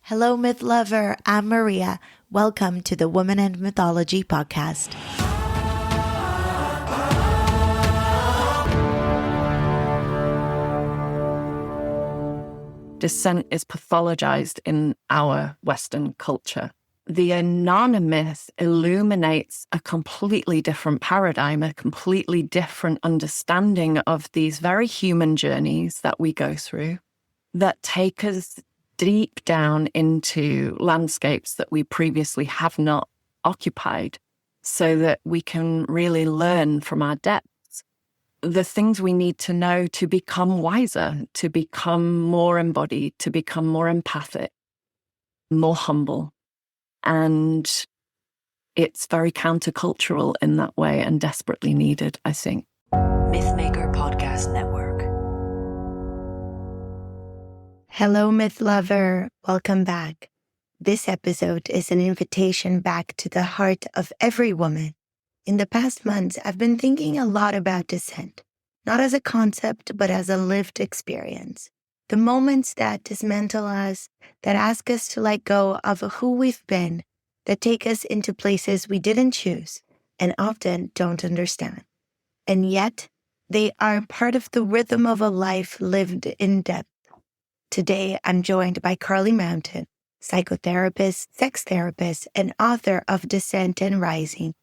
Hello, myth lover. I'm Maria. Welcome to the Woman and Mythology Podcast. Descent is pathologized in our Western culture. The Inanna myth illuminates a completely different paradigm, a completely different understanding of these very human journeys that we go through that take us deep down into landscapes that we previously have not occupied so that we can really learn from our depths the things we need to know to become wiser, to become more embodied, to become more empathic, more humble. And it's very countercultural in that way and desperately needed, I think. Mythmaker Podcast Network. Hello, myth lover. Welcome back. This episode is an invitation back to the heart of every woman. In the past months, I've been thinking a lot about descent, not as a concept, but as a lived experience. The moments that dismantle us, that ask us to let go of who we've been, that take us into places we didn't choose and often don't understand. And yet, they are part of the rhythm of a life lived in depth. Today, I'm joined by Carly Mountain, psychotherapist, sex therapist, and author of Descent and Rising,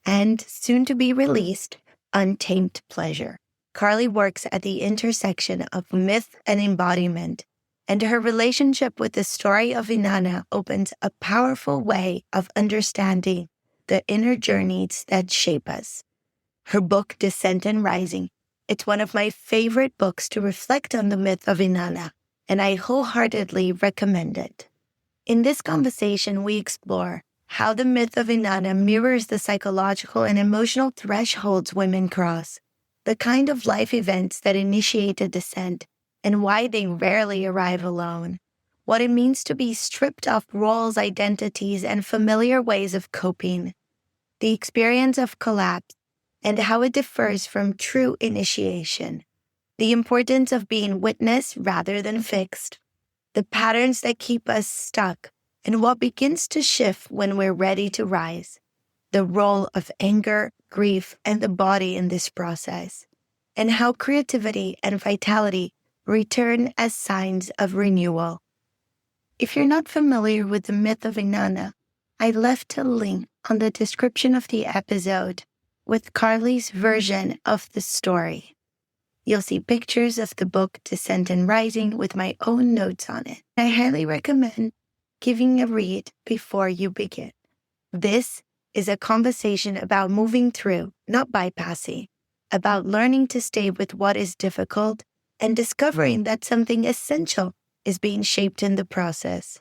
and soon to be released, Untamed Pleasure. Carly works at the intersection of myth and embodiment, and her relationship with the story of Inanna opens a powerful way of understanding the inner journeys that shape us. Her book, Descent and Rising, it's one of my favorite books to reflect on the myth of Inanna, and I wholeheartedly recommend it. In this conversation, we explore how the myth of Inanna mirrors the psychological and emotional thresholds women cross, the kind of life events that initiate a descent, and why they rarely arrive alone, what it means to be stripped of roles, identities, and familiar ways of coping, the experience of collapse, and how it differs from true initiation, the importance of being witnessed rather than fixed, the patterns that keep us stuck, and what begins to shift when we're ready to rise, the role of anger, grief, and the body in this process, and how creativity and vitality return as signs of renewal. If you're not familiar with the myth of Inanna, I left a link on the description of the episode with Carly's version of the story. You'll see pictures of the book Descent and Rising with my own notes on it. I highly recommend giving a read before you begin. This is a conversation about moving through, not bypassing, about learning to stay with what is difficult and discovering that something essential is being shaped in the process.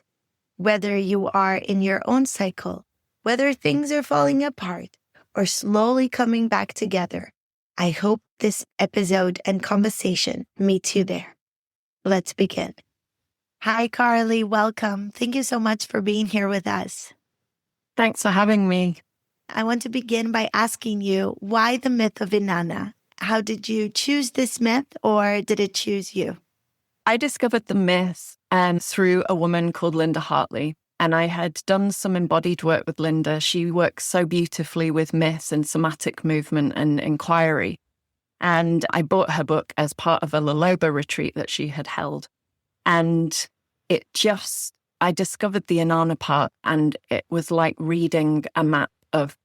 Whether you are in your own cycle, whether things are falling apart or slowly coming back together, I hope this episode and conversation meets you there. Let's begin. Hi, Carly. Welcome. Thank you so much for being here with us. Thanks for having me. I want to begin by asking you, why the myth of Inanna? How did you choose this myth, or did it choose you? I discovered the myth through a woman called Linda Hartley, and I had done some embodied work with Linda. She works so beautifully with myths and somatic movement and inquiry. And I bought her book as part of a Laloba retreat that she had held. And I discovered the Inanna part, and it was like reading a map of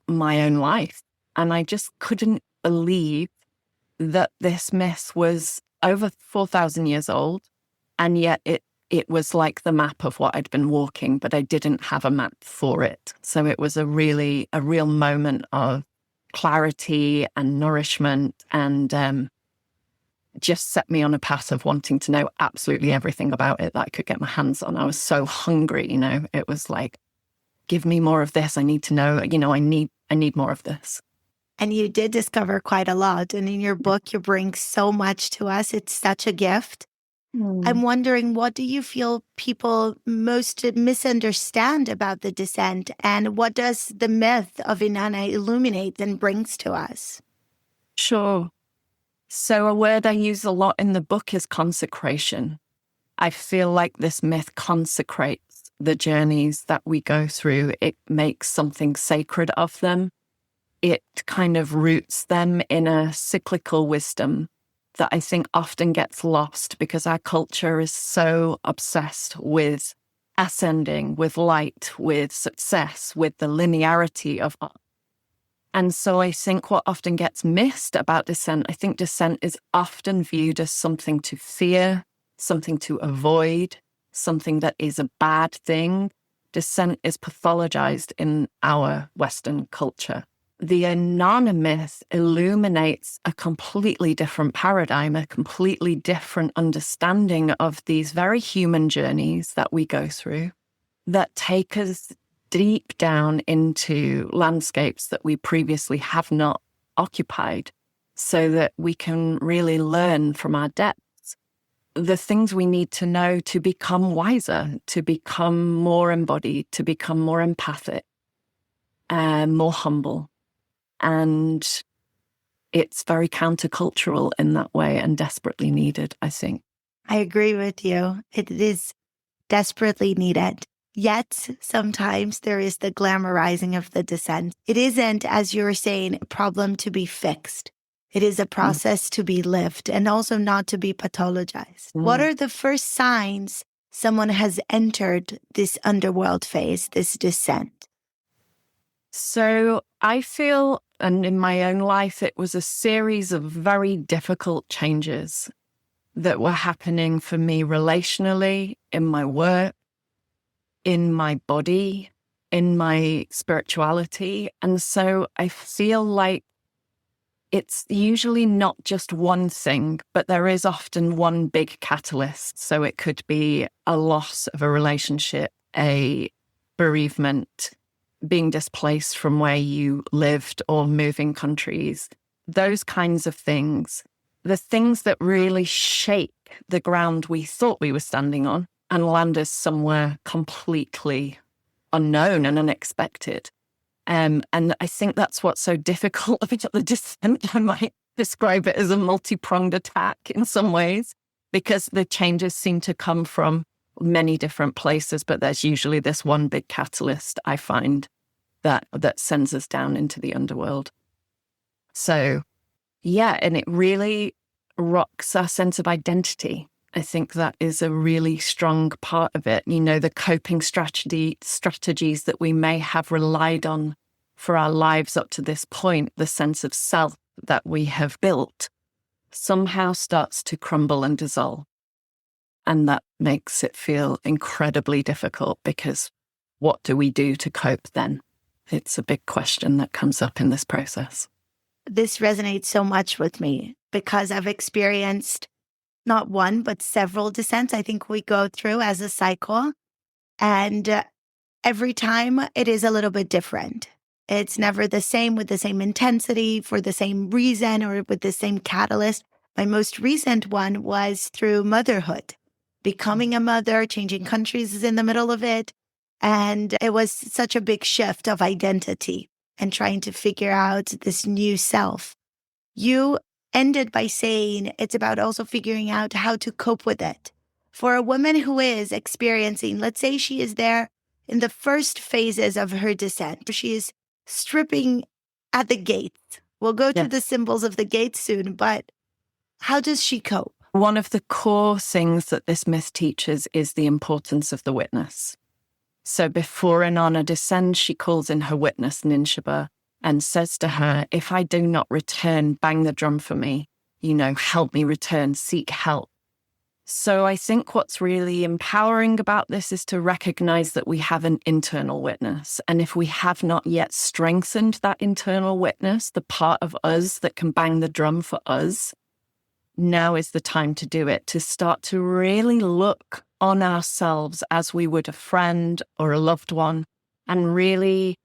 my own life. And I just couldn't believe that this myth was over 4,000 years old. And yet it was like the map of what I'd been walking, but I didn't have a map for it. So it was a real moment of clarity and nourishment, and just set me on a path of wanting to know absolutely everything about it that I could get my hands on. I was so hungry, It was like, give me more of this. I need to know, I need more of this. And you did discover quite a lot. And in your book, you bring so much to us. It's such a gift. I'm wondering, what do you feel people most misunderstand about the descent, and what does the myth of Inanna illuminate and brings to us? Sure. So a word I use a lot in the book is consecration. I feel like this myth consecrates the journeys that we go through. It makes something sacred of them. It kind of roots them in a cyclical wisdom that I think often gets lost because our culture is so obsessed with ascending, with light, with success, with the linearity of art. And so I think what often gets missed about descent, I think descent is often viewed as something to fear, something to avoid, something that is a bad thing. Descent is pathologized in our Western culture. The Inanna myth illuminates a completely different paradigm, a completely different understanding of these very human journeys that we go through that take us deep down into landscapes that we previously have not occupied so that we can really learn from our depths the things we need to know to become wiser, to become more embodied, to become more empathic, more humble. And it's very countercultural in that way and desperately needed, I think. I agree with you. It is desperately needed. Yet, sometimes there is the glamorizing of the descent. It isn't, as you were saying, a problem to be fixed. It is a process to be lived and also not to be pathologized. What are the first signs someone has entered this underworld phase, this descent? So I feel, and in my own life, it was a series of very difficult changes that were happening for me relationally, in my work, in my body, in my spirituality. And so I feel like it's usually not just one thing, but there is often one big catalyst. So it could be a loss of a relationship, a bereavement, being displaced from where you lived or moving countries, those kinds of things. The things that really shake the ground we thought we were standing on and land us somewhere completely unknown and unexpected. And I think that's what's so difficult about the descent. I might describe it as a multi-pronged attack in some ways, because the changes seem to come from many different places, but there's usually this one big catalyst, I find, that sends us down into the underworld. So, yeah, and it really rocks our sense of identity. I think that is a really strong part of it. You know, the coping strategies that we may have relied on for our lives up to this point, the sense of self that we have built, somehow starts to crumble and dissolve. And that makes it feel incredibly difficult, because what do we do to cope then? It's a big question that comes up in this process. This resonates so much with me because I've experienced not one, but several descents I think we go through as a cycle. And every time it is a little bit different. It's never the same with the same intensity, for the same reason, or with the same catalyst. My most recent one was through motherhood. Becoming a mother, changing countries is in the middle of it. And it was such a big shift of identity and trying to figure out this new self. You ended by saying it's about also figuring out how to cope with it. For a woman who is experiencing, let's say she is there in the first phases of her descent, she is stripping at the gates. We'll go to the symbols of the gates soon, but how does she cope? One of the core things that this myth teaches is the importance of the witness. So before Inanna descends, she calls in her witness, Ninshaba, and says to her, if I do not return, bang the drum for me, help me return, seek help. So I think what's really empowering about this is to recognize that we have an internal witness. And if we have not yet strengthened that internal witness, the part of us that can bang the drum for us, now is the time to do it, to start to really look on ourselves as we would a friend or a loved one, and really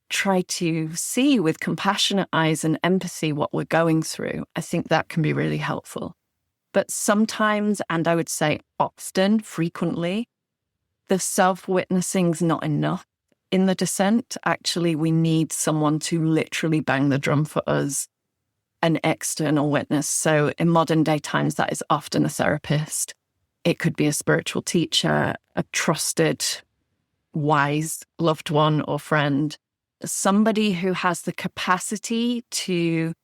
try to see with compassionate eyes and empathy what we're going through. I think that can be really helpful. But sometimes, and I would say often, frequently, the self-witnessing is not enough in the descent. Actually, we need someone to literally bang the drum for us, an external witness. So in modern day times, that is often a therapist. It could be a spiritual teacher, a trusted, wise loved one or friend, somebody who has the capacity to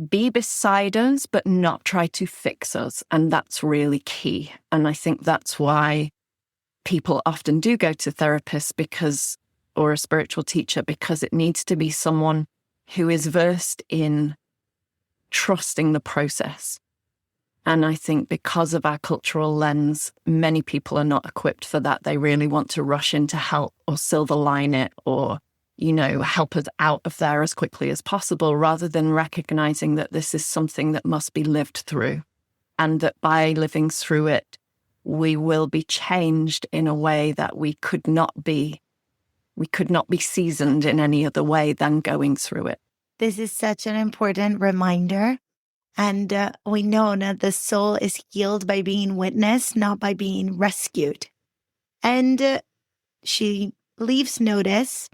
be beside us, but not try to fix us. And that's really key. And I think that's why people often do go to therapists or a spiritual teacher, because it needs to be someone who is versed in trusting the process. And I think because of our cultural lens, many people are not equipped for that. They really want to rush in to help or silver line it or, help us out of there as quickly as possible, rather than recognizing that this is something that must be lived through, and that by living through it, we will be changed in a way that we could not be seasoned in any other way than going through it. This is such an important reminder. And we know that the soul is healed by being witnessed, not by being rescued. And she leaves notice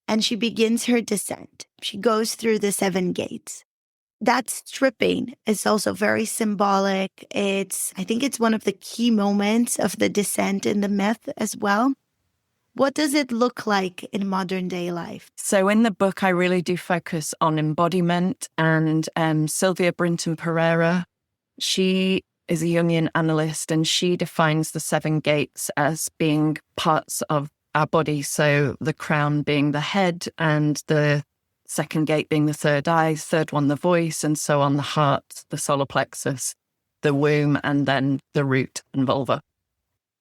and she begins her descent. She goes through the 7 gates. That stripping is also very symbolic. I think it's one of the key moments of the descent in the myth as well. What does it look like in modern day life? So in the book, I really do focus on embodiment, and Sylvia Brinton Pereira, she is a Jungian analyst, and she defines the 7 gates as being parts of our body. So the crown being the head, and the second gate being the third eye, third one the voice, and so on, the heart, the solar plexus, the womb, and then the root and vulva.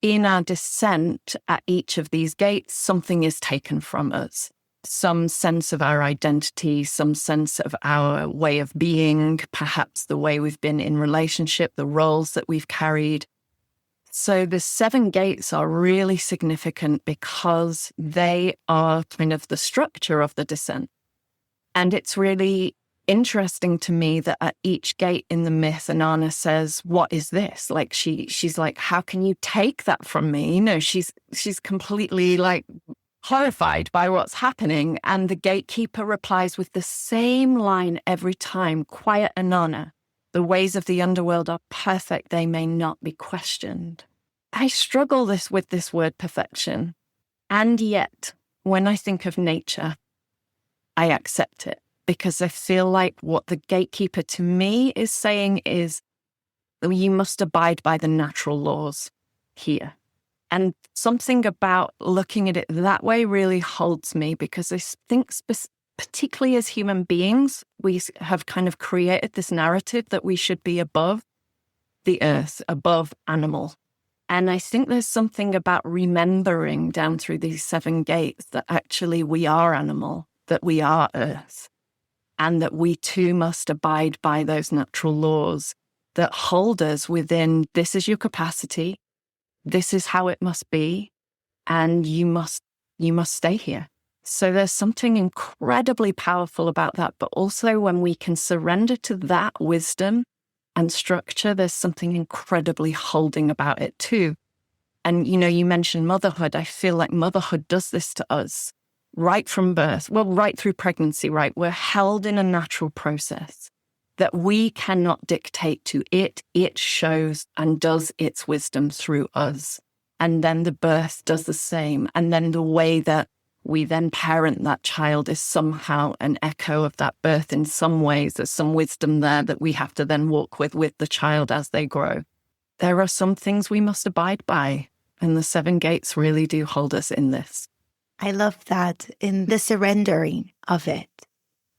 In our descent at each of these gates, something is taken from us. Some sense of our identity, some sense of our way of being, perhaps the way we've been in relationship, the roles that we've carried. So the 7 gates are really significant because they are kind of the structure of the descent. And it's really interesting to me that at each gate in the myth, Inanna says, "What is this?" Like she's like, "How can you take that from me?" She's completely like horrified by what's happening. And the gatekeeper replies with the same line every time, "Quiet, Inanna. The ways of the underworld are perfect. They may not be questioned." I struggle with this word perfection. And yet, when I think of nature, I accept it. Because I feel like what the gatekeeper to me is saying is that you must abide by the natural laws here. And something about looking at it that way really holds me, because I think particularly as human beings, we have kind of created this narrative that we should be above the earth, above animal. And I think there's something about remembering down through these 7 gates that actually we are animal, that we are earth. And that we too must abide by those natural laws that hold us within, this is your capacity, this is how it must be, and you must stay here. So there's something incredibly powerful about that. But also when we can surrender to that wisdom and structure, there's something incredibly holding about it too. And, you mentioned motherhood. I feel like motherhood does this to us. Right from birth, right through pregnancy, right? We're held in a natural process that we cannot dictate to it. It shows and does its wisdom through us. And then the birth does the same. And then the way that we then parent that child is somehow an echo of that birth in some ways. There's some wisdom there that we have to then walk with the child as they grow. There are some things we must abide by. And the 7 gates really do hold us in this. I love that, in the surrendering of it,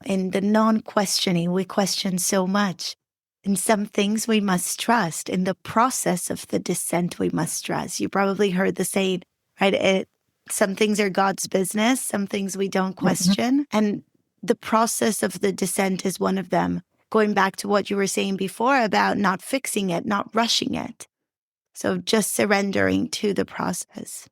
in the non-questioning. We question so much. In some things we must trust. In the process of the descent, we must trust. You probably heard the saying, right? Some things are God's business. Some things we don't question. Mm-hmm. And the process of the descent is one of them. Going back to what you were saying before about not fixing it, not rushing it. So just surrendering to the process.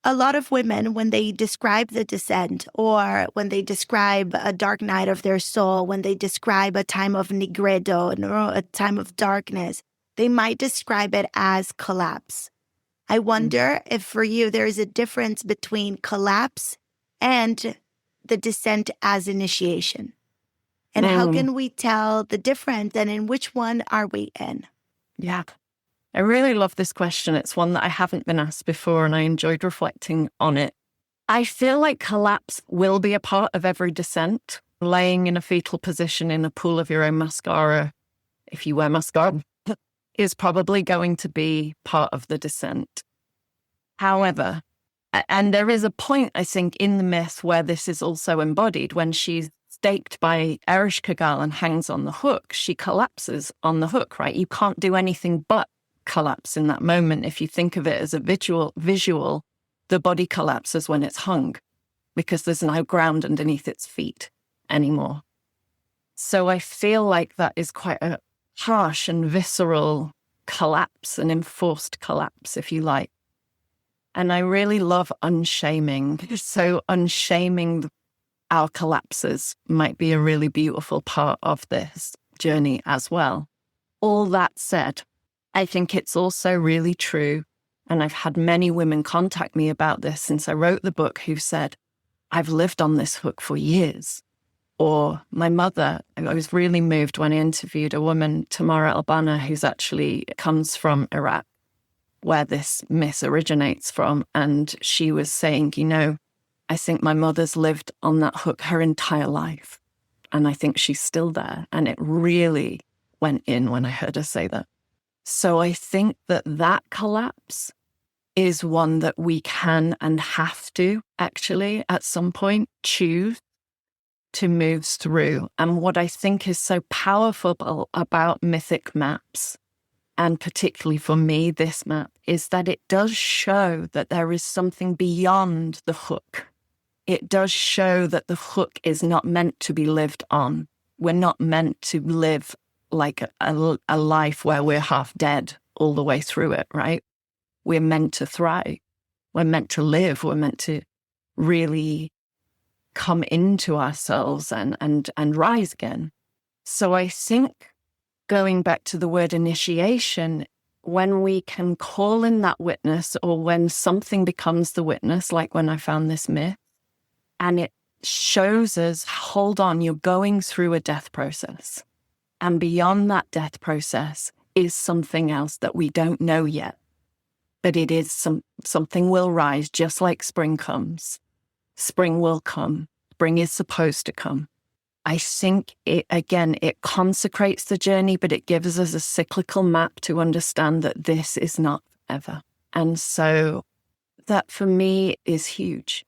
A lot of women, when they describe the descent, or when they describe a dark night of their soul, when they describe a time of nigredo, a time of darkness, they might describe it as collapse. I wonder if for you there is a difference between collapse and the descent as initiation. And how can we tell the difference, and in which one are we in? Yeah. I really love this question. It's one that I haven't been asked before, and I enjoyed reflecting on it. I feel like collapse will be a part of every descent. Laying in a fetal position in a pool of your own mascara, if you wear mascara, is probably going to be part of the descent. However, and there is a point, I think, in the myth where this is also embodied. When she's staked by Ereshkigal and hangs on the hook, she collapses on the hook, right? You can't do anything but collapse in that moment. If you think of it as a visual, the body collapses when it's hung because there's no ground underneath its feet anymore. So I feel like that is quite a harsh and visceral collapse, an enforced collapse, if you like. And I really love unshaming. So unshaming our collapses might be a really beautiful part of this journey as well. All that said, I think it's also really true, and I've had many women contact me about this since I wrote the book who've said, I've lived on this hook for years. Or my mother, I was really moved when I interviewed a woman, Tamara Albana, who's actually comes from Iraq, where this myth originates from. And she was saying, I think my mother's lived on that hook her entire life. And I think she's still there. And it really went in when I heard her say that. So I think that collapse is one that we can and have to actually at some point choose to move through. And what I think is so powerful about mythic maps, and particularly for me, this map, is that it does show that there is something beyond the hook. It does show that the hook is not meant to be lived on. We're not meant to live like a life where we're half dead all the way through it, right? We're meant to thrive. We're meant to live. We're meant to really come into ourselves and rise again. So I think, going back to the word initiation, when we can call in that witness, or when something becomes the witness, like when I found this myth, and it shows us, hold on, you're going through a death process. And beyond that death process is something else that we don't know yet. But it is something will rise, just like spring comes. Spring will come. Spring is supposed to come. I think it consecrates the journey, but it gives us a cyclical map to understand that this is not ever. And so that for me is huge.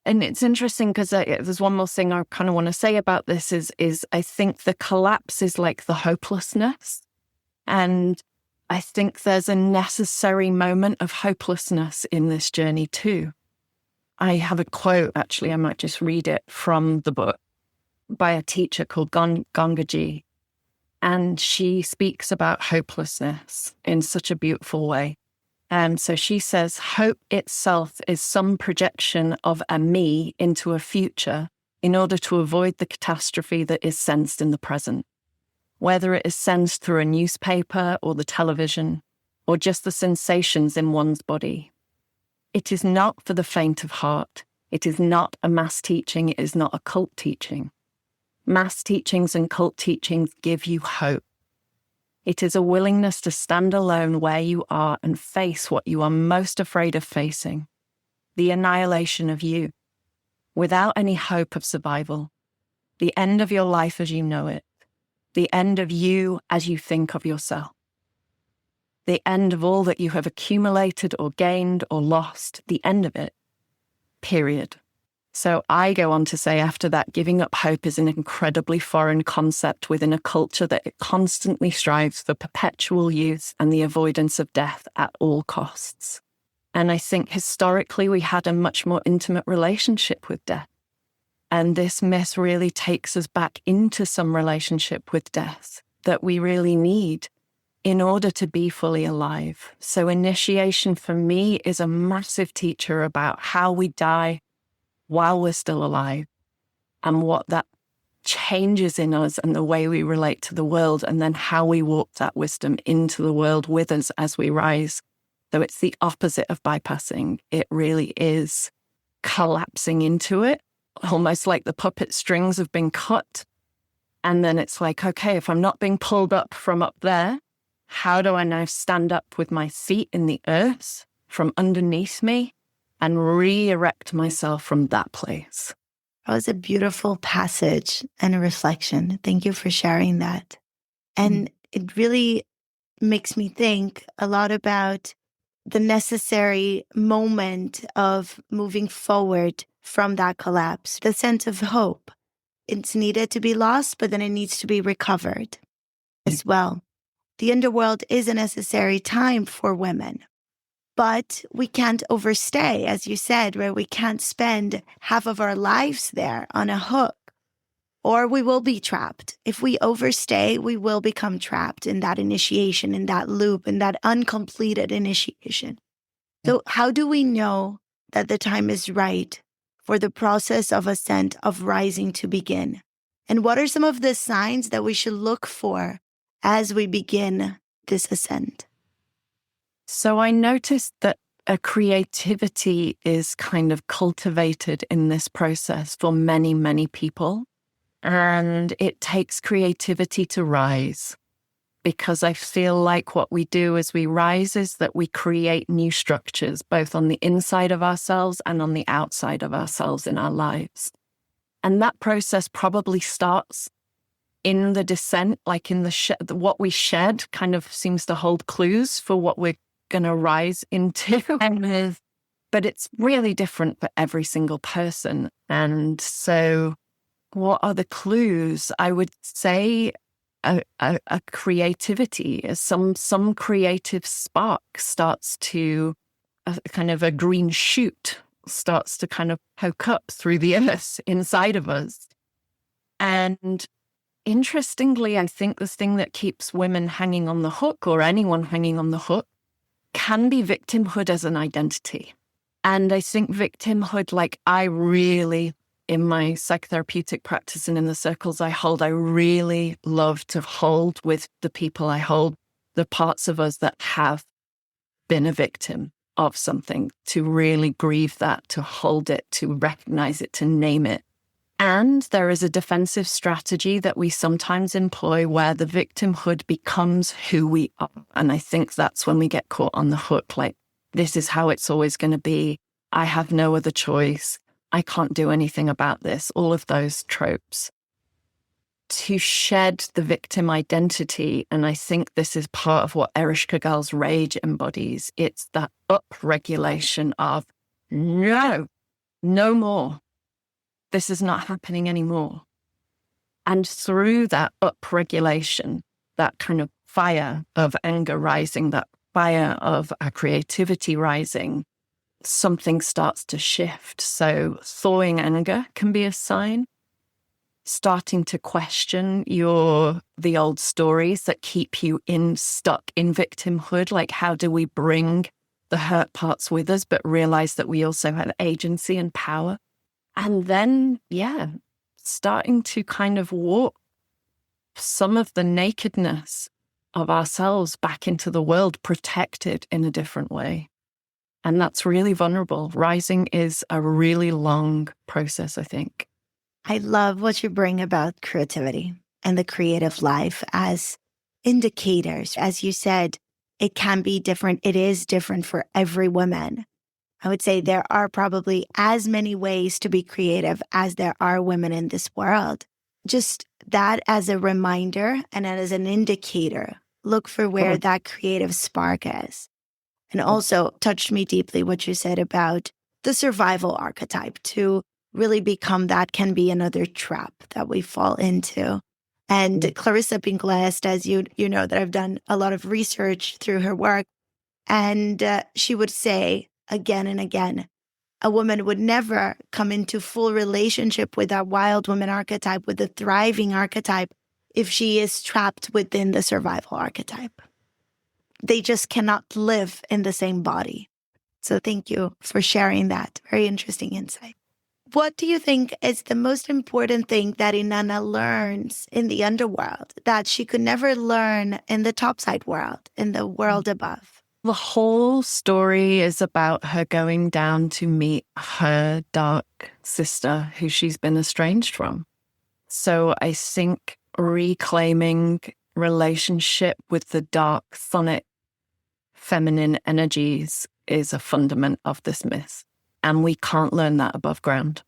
And it's interesting because there's one more thing I kind of want to say about this is I think the collapse is like the hopelessness. And I think there's a necessary moment of hopelessness in this journey too. I have a quote, actually, I might just read it from the book, by a teacher called Gangaji. And she speaks about hopelessness in such a beautiful way. So she says, hope itself is some projection of a me into a future in order to avoid the catastrophe that is sensed in the present. Whether it is sensed through a newspaper or the television, or just the sensations in one's body. It is not for the faint of heart. It is not a mass teaching. It is not a cult teaching. Mass teachings and cult teachings give you hope. It is a willingness to stand alone where you are and face what you are most afraid of facing, the annihilation of you, without any hope of survival, the end of your life as you know it, the end of you as you think of yourself, the end of all that you have accumulated or gained or lost, the end of it, period. So I go on to say after that, giving up hope is an incredibly foreign concept within a culture that it constantly strives for perpetual youth and the avoidance of death at all costs. And I think historically we had a much more intimate relationship with death. And this myth really takes us back into some relationship with death that we really need in order to be fully alive. So initiation for me is a massive teacher about how we die while we're still alive, and what that changes in us and the way we relate to the world, and then how we walk that wisdom into the world with us as we rise. So it's the opposite of bypassing. It really is collapsing into it, almost like the puppet strings have been cut. And then it's like, okay, if I'm not being pulled up from up there, how do I now stand up with my feet in the earth from underneath me and re-erect myself from that place? That was a beautiful passage and a reflection. Thank you for sharing that. And it really makes me think a lot about the necessary moment of moving forward from that collapse, the sense of hope. It's needed to be lost, but then it needs to be recovered as well. The underworld is a necessary time for women, but we can't overstay, as you said, where we can't spend half of our lives there on a hook, or we will be trapped. If we overstay, we will become trapped in that initiation, in that loop, in that uncompleted initiation. So how do we know that the time is right for the process of ascent, of rising to begin? And what are some of the signs that we should look for as we begin this ascent? So I noticed that a creativity is kind of cultivated in this process for many, many people. And it takes creativity to rise, because I feel like what we do as we rise is that we create new structures, both on the inside of ourselves and on the outside of ourselves in our lives. And that process probably starts in the descent, like in what we shed kind of seems to hold clues for what we're going to rise into. But it's really different for every single person. And so what are the clues? I would say a creativity, some creative spark starts to, a kind of a green shoot starts to kind of poke up through the earth inside of us. And interestingly, I think the thing that keeps women hanging on the hook, or anyone hanging on the hook, can be victimhood as an identity. And I think victimhood, like I really, in my psychotherapeutic practice and in the circles I hold, I really love to hold with the people I hold, the parts of us that have been a victim of something, to really grieve that, to hold it, to recognize it, to name it. And there is a defensive strategy that we sometimes employ where the victimhood becomes who we are. And I think that's when we get caught on the hook, like, this is how it's always going to be. I have no other choice. I can't do anything about this. All of those tropes. To shed the victim identity, and I think this is part of what Ereshkigal's rage embodies, it's that upregulation of, no more. This is not happening anymore. And through that upregulation, that kind of fire of anger rising, that fire of our creativity rising, something starts to shift. So thawing anger can be a sign. Starting to question the old stories that keep you stuck in victimhood. Like, how do we bring the hurt parts with us, but realize that we also have agency and power? And then, starting to kind of walk some of the nakedness of ourselves back into the world, protected in a different way. And that's really vulnerable. Rising is a really long process, I think. I love what you bring about creativity and the creative life as indicators. As you said, it can be different. It is different for every woman. I would say there are probably as many ways to be creative as there are women in this world. Just that as a reminder and as an indicator, look for where that creative spark is. And also touched me deeply what you said about the survival archetype. To really become that can be another trap that we fall into. And Clarissa Pinklest, as you know, that I've done a lot of research through her work, and she would say again and again, a woman would never come into full relationship with that wild woman archetype, with the thriving archetype, if she is trapped within the survival archetype. They just cannot live in the same body. So thank you for sharing that. Very interesting insight. What do you think is the most important thing that Inanna learns in the underworld that she could never learn in the topside world, in the world above? The whole story is about her going down to meet her dark sister who she's been estranged from. So I think reclaiming relationship with the dark, sonic, feminine energies is a fundament of this myth. And we can't learn that above ground.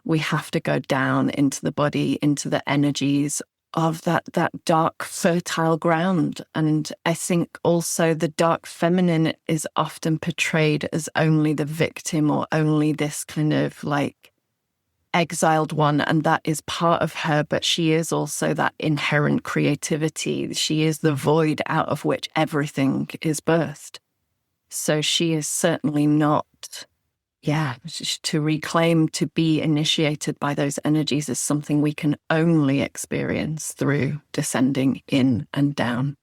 We have to go down into the body, into the energies of that dark, fertile ground. And I think also the dark feminine is often portrayed as only the victim or only this kind of like exiled one. And that is part of her, but she is also that inherent creativity. She is the void out of which everything is birthed. So she is certainly not... to reclaim, to be initiated by those energies is something we can only experience through descending in and down.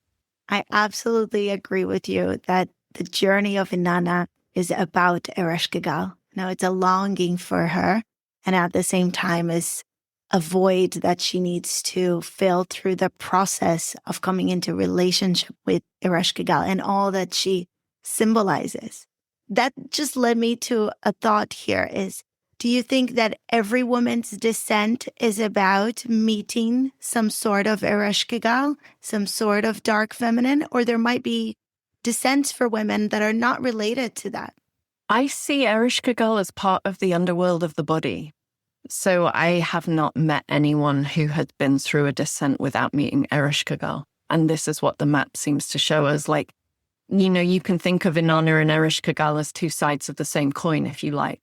I absolutely agree with you that the journey of Inanna is about Ereshkigal. It's a longing for her, and at the same time is a void that she needs to fill through the process of coming into relationship with Ereshkigal and all that she symbolizes. That just led me to a thought here is, do you think that every woman's descent is about meeting some sort of Ereshkigal, some sort of dark feminine, or there might be descents for women that are not related to that? I see Ereshkigal as part of the underworld of the body. So I have not met anyone who has been through a descent without meeting Ereshkigal. And this is what the map seems to show us. Like, you can think of Inanna and Ereshkigal as two sides of the same coin, if you like.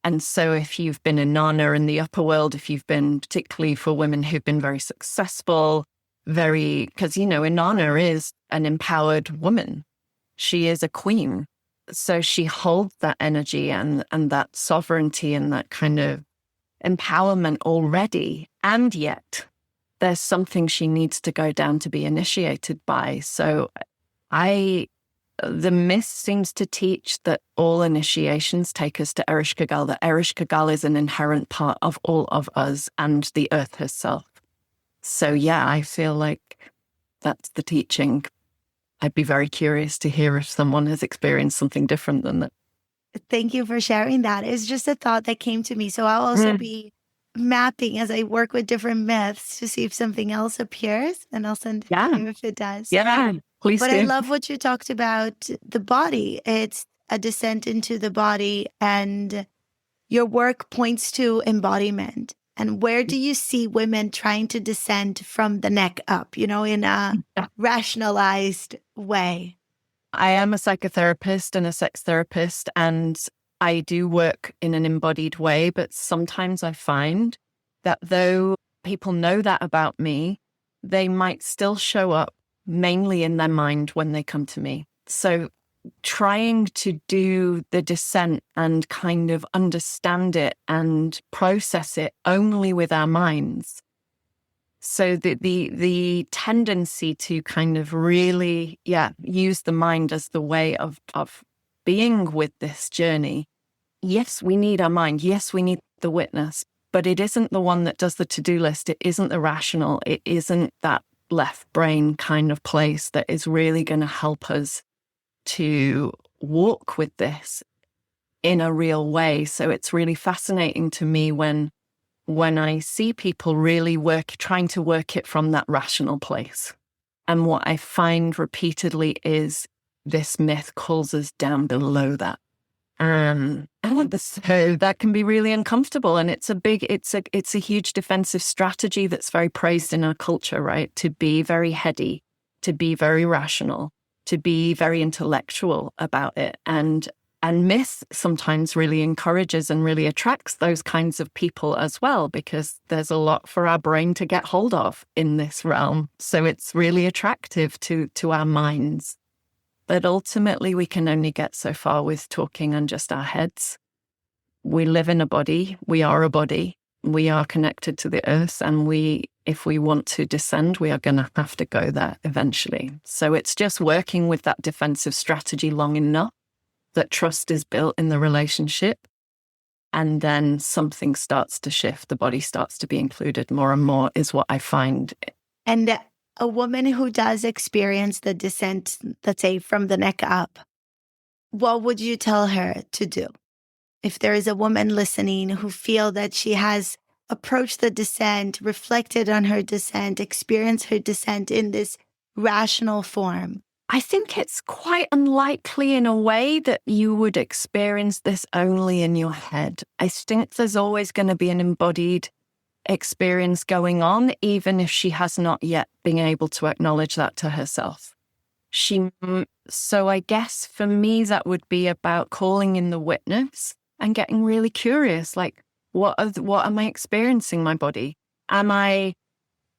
And so if you've been Inanna in the upper world, if you've been particularly for women who've been very successful, because, Inanna is an empowered woman. She is a queen. So she holds that energy and that sovereignty and that kind of empowerment already. And yet there's something she needs to go down to be initiated by. So the myth seems to teach that all initiations take us to Ereshkigal, that Ereshkigal is an inherent part of all of us and the earth herself. So I feel like that's the teaching. I'd be very curious to hear if someone has experienced something different than that. Thank you for sharing that. It's just a thought that came to me. So I'll also be mapping as I work with different myths to see if something else appears, and I'll send it to you if it does. Yeah, please But do. I love what you talked about, the body. It's a descent into the body, and your work points to embodiment. And where do you see women trying to descend from the neck up, in a rationalized way? I am a psychotherapist and a sex therapist, and I do work in an embodied way, but sometimes I find that though people know that about me, they might still show up mainly in their mind when they come to me. So trying to do the descent and kind of understand it and process it only with our minds. So the tendency to kind of really, use the mind as the way of being with this journey. Yes, we need our mind. Yes, we need the witness, but it isn't the one that does the to-do list. It isn't the rational. It isn't that left brain kind of place that is really going to help us to walk with this in a real way. So it's really fascinating to me when I see people really trying to work it from that rational place. And what I find repeatedly is this myth calls us down below that. So that can be really uncomfortable. And it's a huge defensive strategy that's very praised in our culture, right? To be very heady, to be very rational, to be very intellectual about it. And myth sometimes really encourages and really attracts those kinds of people as well, because there's a lot for our brain to get hold of in this realm. So it's really attractive to our minds. But ultimately, we can only get so far with talking on just our heads. We live in a body. We are a body. We are connected to the earth. And if we want to descend, we are going to have to go there eventually. So it's just working with that defensive strategy long enough that trust is built in the relationship. And then something starts to shift. The body starts to be included more and more is what I find. And a woman who does experience the descent, let's say from the neck up, what would you tell her to do? If there is a woman listening who feels that she has approached the descent, reflected on her descent, experienced her descent in this rational form? I think it's quite unlikely in a way that you would experience this only in your head. I think there's always going to be an embodied experience going on, even if she has not yet been able to acknowledge that to herself. So I guess for me, that would be about calling in the witness and getting really curious, like, what am I experiencing in my body? Am I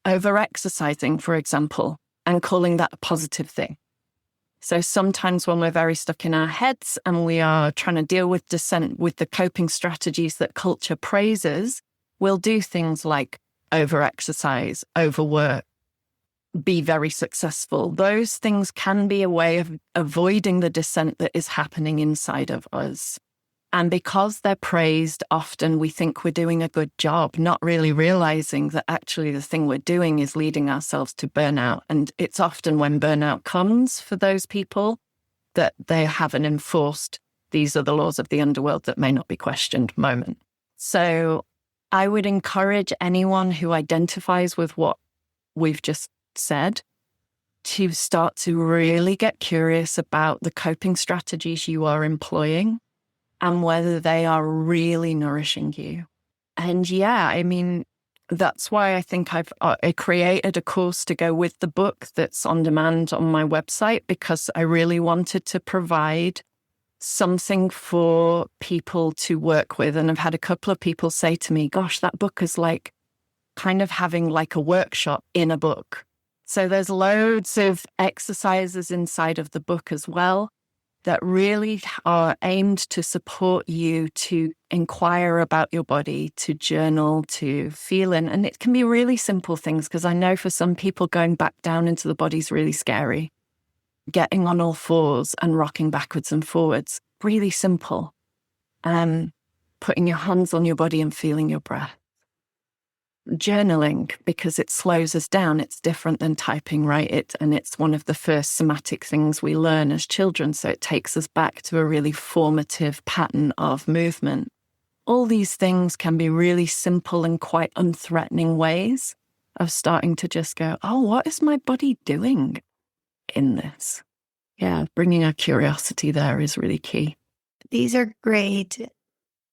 over-exercising, for example, and calling that a positive thing? So sometimes when we're very stuck in our heads and we are trying to deal with dissent with the coping strategies that culture praises, we'll do things like over-exercise, overwork, be very successful. Those things can be a way of avoiding the dissent that is happening inside of us. And because they're praised, often we think we're doing a good job, not really realizing that actually the thing we're doing is leading ourselves to burnout. And it's often when burnout comes for those people that they haven't enforced these are the laws of the underworld that may not be questioned moment. So I would encourage anyone who identifies with what we've just said to start to really get curious about the coping strategies you are employing and whether they are really nourishing you. And yeah, I mean, that's why I think I created a course to go with the book that's on demand on my website, because I really wanted to provide something for people to work with. And I've had a couple of people say to me, gosh, that book is like kind of having like a workshop in a book. So there's loads of exercises inside of the book as well that really are aimed to support you to inquire about your body, to journal, to feel in. And it can be really simple things, because I know for some people going back down into the body is really scary. Getting on all fours and rocking backwards and forwards, really simple. Putting your hands on your body and feeling your breath. Journaling, because it slows us down. It's different than typing, right? And it's one of the first somatic things we learn as children. So it takes us back to a really formative pattern of movement. All these things can be really simple and quite unthreatening ways of starting to just go, oh, what is my body doing in this? Yeah, bringing our curiosity there is really key. These are great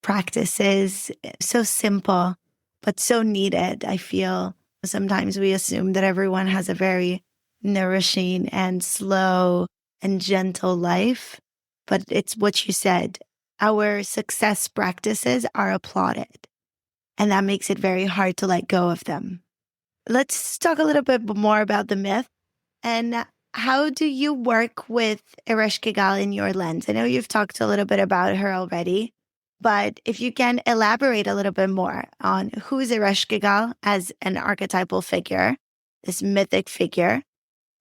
practices, so simple, but so needed. I feel sometimes we assume that everyone has a very nourishing and slow and gentle life, but it's what you said. Our success practices are applauded, and that makes it very hard to let go of them. Let's talk a little bit more about the myth. And how do you work with Ereshkigal in your lens? I know you've talked a little bit about her already, but if you can elaborate a little bit more on who's Ereshkigal as an archetypal figure, this mythic figure,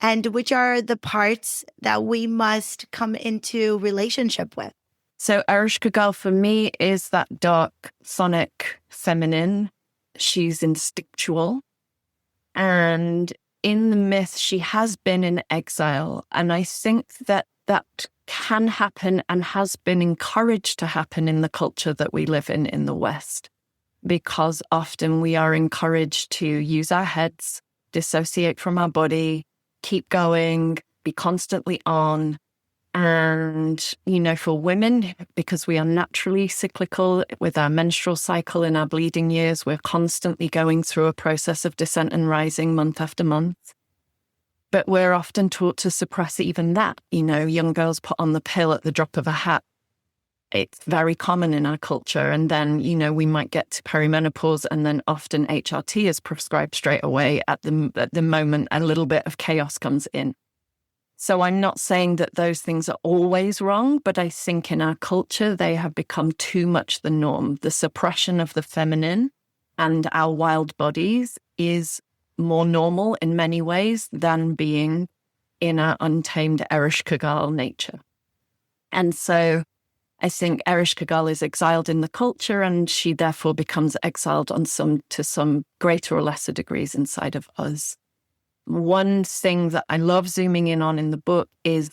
and which are the parts that we must come into relationship with. So Ereshkigal for me is that dark, sonic feminine. She's instinctual. And in the myth, she has been in exile. And I think that can happen and has been encouraged to happen in the culture that we live in the West, because often we are encouraged to use our heads, dissociate from our body, keep going, be constantly on. And, for women, because we are naturally cyclical with our menstrual cycle in our bleeding years, we're constantly going through a process of descent and rising month after month. But we're often taught to suppress even that. Young girls put on the pill at the drop of a hat. It's very common in our culture. And then, we might get to perimenopause, and then often HRT is prescribed straight away at the moment a little bit of chaos comes in. So I'm not saying that those things are always wrong, but I think in our culture, they have become too much the norm. The suppression of the feminine and our wild bodies is more normal in many ways than being in our untamed Ereshkigal nature. And so I think Ereshkigal is exiled in the culture, and she therefore becomes exiled to some greater or lesser degrees inside of us. One thing that I love zooming in on in the book is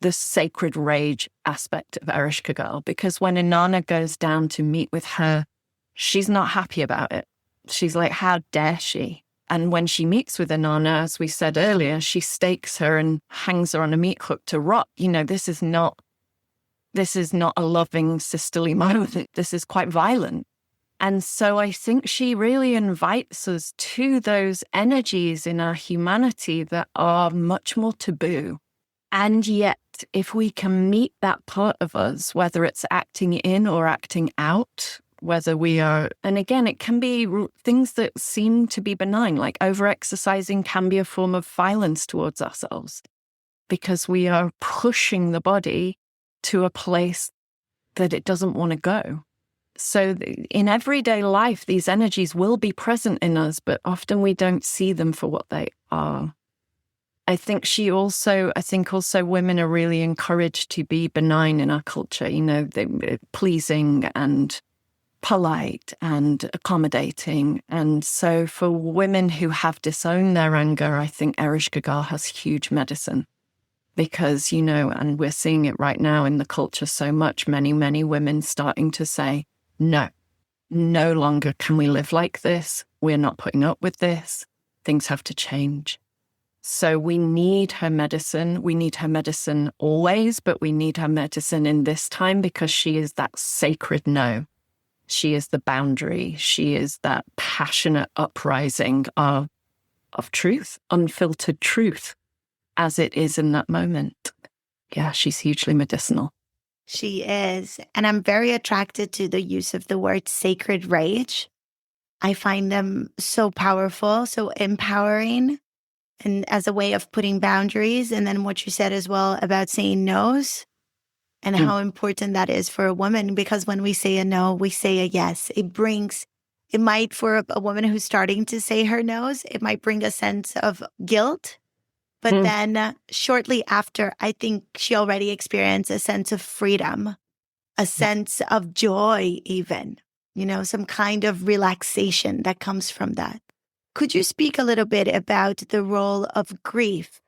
the sacred rage aspect of Ereshkigal, because when Inanna goes down to meet with her, she's not happy about it. She's like, how dare she? And when she meets with Inanna, as we said earlier, she stakes her and hangs her on a meat hook to rot. This is not a loving sisterly moment. This is quite violent. And so I think she really invites us to those energies in our humanity that are much more taboo. And yet, if we can meet that part of us, whether it's acting in or acting out, whether we are, and again, it can be things that seem to be benign, like over-exercising can be a form of violence towards ourselves because we are pushing the body to a place that it doesn't want to go. So in everyday life, these energies will be present in us, but often we don't see them for what they are. I think also women are really encouraged to be benign in our culture, pleasing and polite and accommodating. And so for women who have disowned their anger, I think Ereshkigal has huge medicine because, and we're seeing it right now in the culture so much, many, many women starting to say, no longer can we live like this. We're not putting up with this. Things have to change. So we need her medicine. We need her medicine always, but we need her medicine in this time because she is that sacred no. She is the boundary. She is that passionate uprising of truth, unfiltered truth, as it is in that moment. Yeah, she's hugely medicinal. She is. And I'm very attracted to the use of the word sacred rage. I find them so powerful, so empowering, and as a way of putting boundaries. And then what you said as well about saying no's. And how important that is for a woman, because when we say a no, we say a yes. It might, for a woman who's starting to say her no's, it might bring a sense of guilt. But then shortly after, I think she already experienced a sense of freedom, a sense of joy even, some kind of relaxation that comes from that. Could you speak a little bit about the role of grief?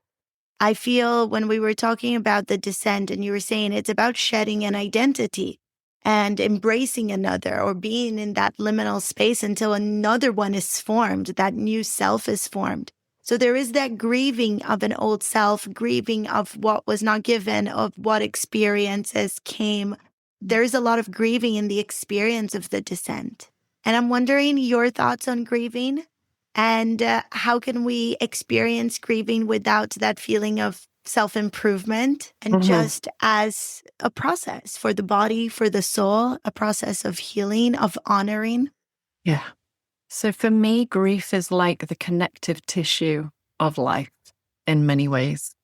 I feel when we were talking about the descent and you were saying it's about shedding an identity and embracing another or being in that liminal space until another one is formed, that new self is formed. So there is that grieving of an old self, grieving of what was not given, of what experiences came. There is a lot of grieving in the experience of the descent. And I'm wondering your thoughts on grieving. And how can we experience grieving without that feeling of self-improvement and just as a process for the body, for the soul, a process of healing, of honoring? Yeah. So for me, grief is like the connective tissue of life in many ways.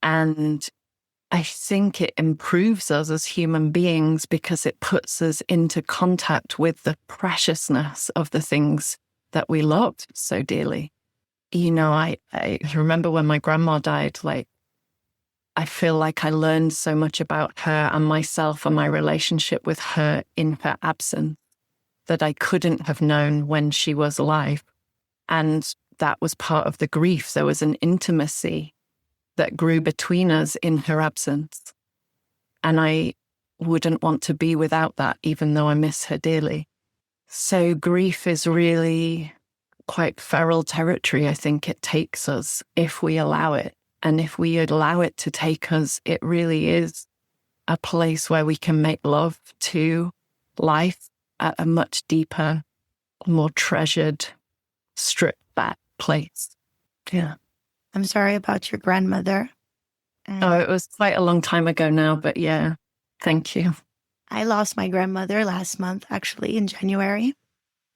And I think it improves us as human beings because it puts us into contact with the preciousness of the things that we loved so dearly. I remember when my grandma died, I feel like I learned so much about her and myself and my relationship with her in her absence that I couldn't have known when she was alive. And that was part of the grief. There was an intimacy that grew between us in her absence. And I wouldn't want to be without that, even though I miss her dearly. So grief is really quite feral territory. I think it takes us if we allow it. And if we allow it to take us, it really is a place where we can make love to life at a much deeper, more treasured, stripped back place. Yeah. I'm sorry about your grandmother. It was quite a long time ago now, but yeah, thank you. I lost my grandmother last month, actually, in January.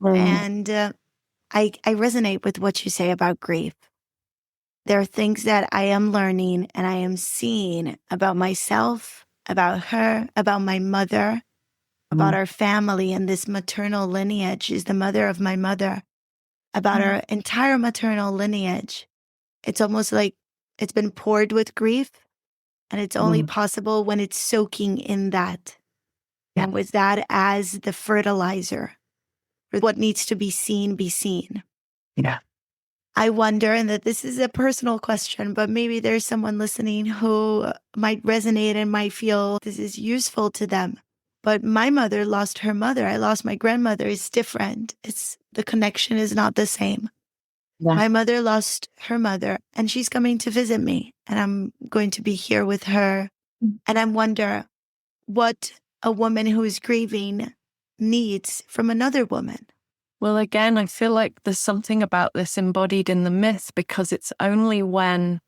And I resonate with what you say about grief. There are things that I am learning and I am seeing about myself, about her, about my mother, about our family, and this maternal lineage is the mother of my mother, about our entire maternal lineage. It's almost like it's been poured with grief, and it's only possible when it's soaking in that. And with that as the fertilizer for what needs to be seen, be seen. Yeah. I wonder, and that this is a personal question, but maybe there's someone listening who might resonate and might feel this is useful to them. But my mother lost her mother. I lost my grandmother. It's different. The connection is not the same. Yeah. My mother lost her mother, and she's coming to visit me, and I'm going to be here with her. And I wonder what a woman who is grieving needs from another woman. Well, again, I feel like there's something about this embodied in the myth, because it's only when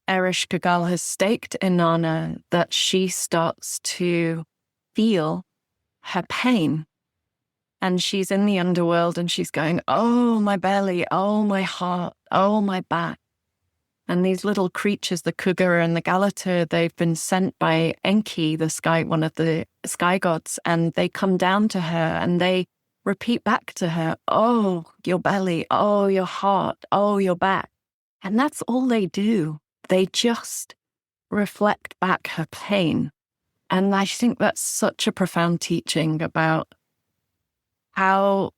Ereshkigal has staked Inanna that she starts to feel her pain. And she's in the underworld and she's going, oh, my belly, oh, my heart, oh, my back. And these little creatures, the cougar and the Galater, they've been sent by Enki, one of the sky gods, and they come down to her and they repeat back to her, oh, your belly, oh, your heart, oh, your back. And that's all they do. They just reflect back her pain. And I think that's such a profound teaching about how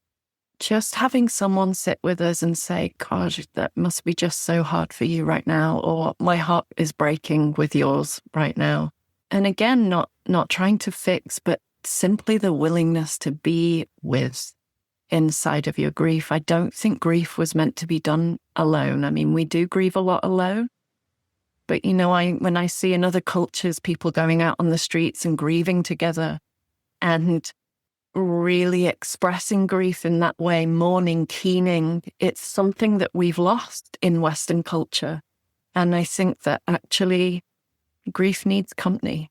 just having someone sit with us and say, God, that must be just so hard for you right now, or my heart is breaking with yours right now. And again, not trying to fix, but simply the willingness to be with inside of your grief. I don't think grief was meant to be done alone. I mean, we do grieve a lot alone. But, when I see in other cultures, people going out on the streets and grieving together and really expressing grief in that way, mourning, keening, it's something that we've lost in Western culture. And I think that actually grief needs company.